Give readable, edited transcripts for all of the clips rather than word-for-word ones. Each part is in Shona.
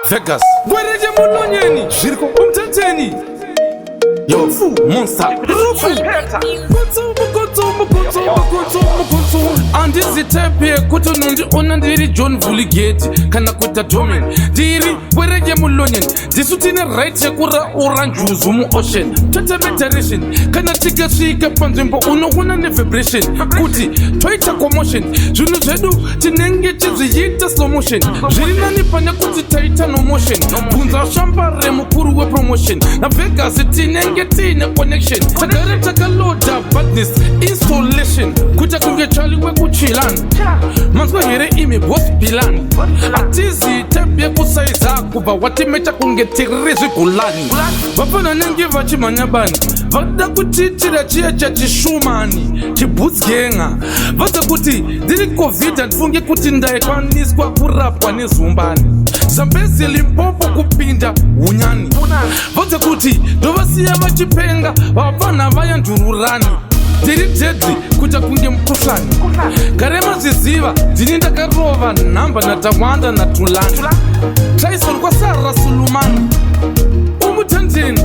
Vegas Gwereje mulonyeni Zviriko umtheteni Yo monster Rufu Kutsu Andizitepe kuti nundi ona ndiri John Vulligate kana kuta Domin ndiri Gwereje mulonyeni ndisutine right yekura oranjuzu mu ocean Tata meditation kana tikasvika panzvimbo unoona ne vibration kuti toita commotion zvinhu zvedu tinenge tichiita slow motion zviri nani pane kuti taita no motion bvunza shambare mukuru wepromotion na Vegas tinenge tiine connection tagara takaloda badness installation kuta kunge chali wekuchilani manzwa here imi boss bilani atizi tebye kusaiza kubva watimeta kunge tiri zvigulani vapana nenge vachimhanya bani vada kutitira chiya chachishumani chibutsgenga vada kuti ndiri covid ndifunge kuti ndaikwaniswa kurapwa nezumbani zambezi Limpopo kupinda unyani vada kuti ndovasiya vachipenga vapana vaya ndururani ndiri deadly kuta kunge mkuhlani garema ziziva ndini ndakarova nhamba natawanda natulani Tyson kwasara Sulumani umutandeni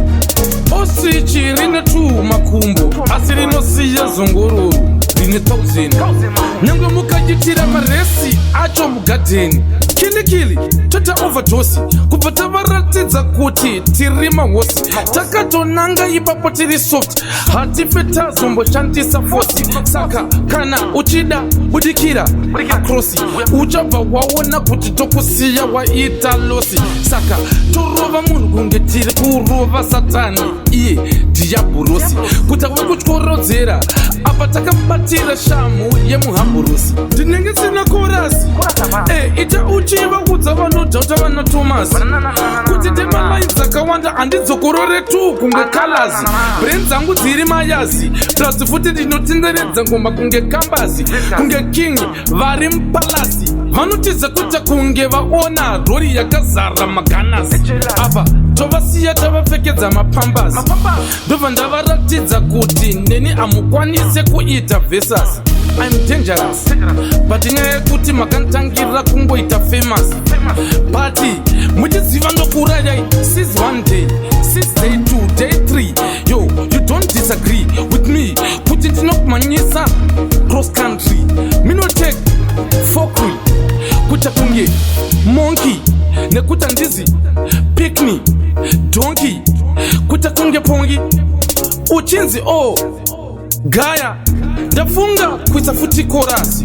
oswichi rine tu makumbo asi rinosiya zongororo rine 1000 nyangwe mukajitira maresi acho mugadheni kilikili tota overdose kubva tavaratidza kuti tiri mahosi takatonanga ipapo tiri soft hatife tazomboshandisa fosi saka kana uchida budikira akrosi uchabva waona kuti tokusiya waita losi saka torova munhu kunge tiri kurova satani iye diabhurosi kuta wekutyorodzera apa takabatira shamu yemuhamburosi ndinenge sina korasi ita uchivaudza vanodhauta vana Thomas kuti ndemalaini dzakawanda handidzokorore tu kunge kalazi brain dzangu dziri mayazi plus futi ndinotenderedza ngoma kunge kambazi kunge king vari mupalasi vanotiza kuita kunge vaona rori yakazara maganasi apa tovasiya tavapfekedza mapambazi ndobva ndavaratidza kuti neni hamukwanise kuita versus I'm dangerous but nyaya yekuti makanditangira kungoita famous but muchiziva ndokurayai since one day since day 2 day 3 yo you don't disagree with me kuti ndinokumanyisa cross country minotake fokui kuta kunge monkey nekuta ndizi pikni donkey kuta kunge pongi uchinzi gaya ndafunga kuisa futi korasi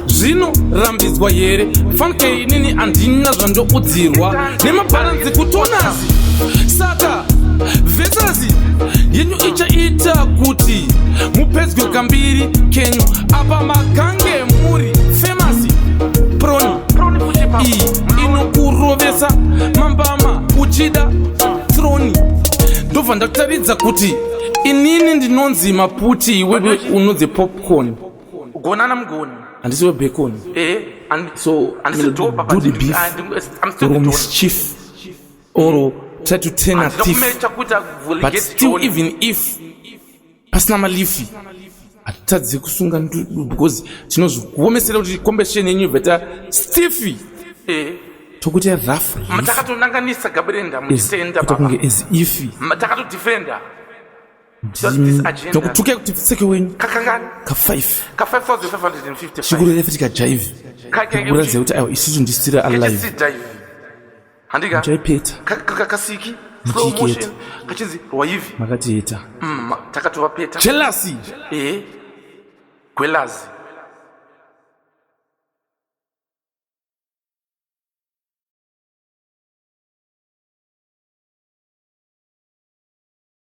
zvino rambidzwa here fanke inini handina zvandoudzirwa nemabharanzi kutonasi saka vesazi yenyu ichaita kuti mupedzwe kambiri kenyu apa makange muri famasi proni iyi inokurovesa mambama uchida troni ndobva ndakutaridza kuti inini ndinonzi maputi wewe unonzi popcorn ugonana mgoni handisi webacon so do the beef or mischief or try to turn a thief but still even if pasina malifi hatitadzi kusunga ndudu because tinozvikuomesera kuti kombesheni yenyu beta stiffy tokuti rough matakatonanganisa Gabrienda mutenda baba kunge as if matakatodefenda tokutuke kuti seke wenyu kakangani ka 5 ka 5555 shikuru lefe tika jive kuraze kuti ayo isuzu ndisira alive handika jaipeta kakasiki slow motion kachizi rwaivi makatiita takatovapeta jealousy gwelazi